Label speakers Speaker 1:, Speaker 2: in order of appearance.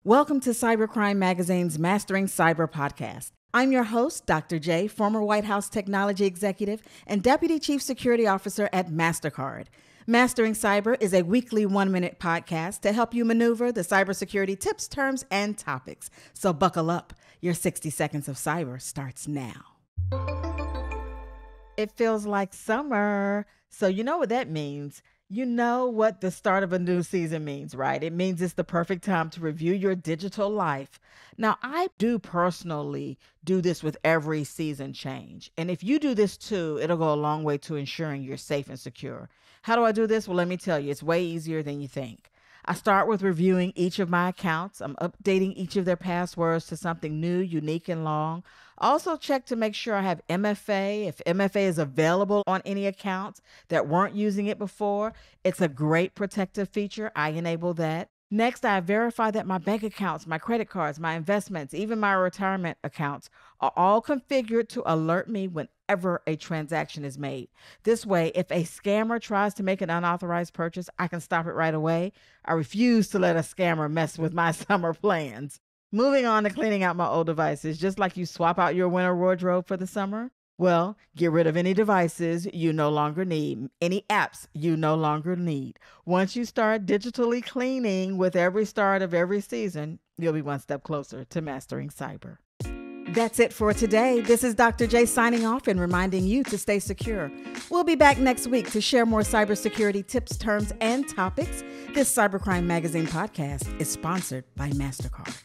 Speaker 1: Welcome to Cybercrime Magazine's Mastering Cyber podcast. I'm your host, Dr. J, former White House technology executive and Deputy Chief Security Officer at Mastercard. Mastering Cyber is a weekly 1-minute podcast to help you maneuver the cybersecurity tips, terms, and topics. So buckle up. Your 60 seconds of cyber starts now. It feels like summer. So you know what that means. You know what the start of a new season means, right? It means it's the perfect time to review your digital life. Now, I do personally do this with every season change. And if you do this too, it'll go a long way to ensuring you're safe and secure. How do I do this? Well, let me tell you, it's way easier than you think. I start with reviewing each of my accounts. I'm updating each of their passwords to something new, unique, and long. Also check to make sure I have MFA. If MFA is available on any accounts that weren't using it before, it's a great protective feature. I enable that. Next, I verify that my bank accounts, my credit cards, my investments, even my retirement accounts are all configured to alert me whenever a transaction is made. This way, if a scammer tries to make an unauthorized purchase, I can stop it right away. I refuse to let a scammer mess with my summer plans. Moving on to cleaning out my old devices, just like you swap out your winter wardrobe for the summer. Well, get rid of any devices you no longer need, any apps you no longer need. Once you start digitally cleaning with every start of every season, you'll be one step closer to mastering cyber. That's it for today. This is Dr. J signing off and reminding you to stay secure. We'll be back next week to share more cybersecurity tips, terms, and topics. This Cybercrime Magazine podcast is sponsored by Mastercard.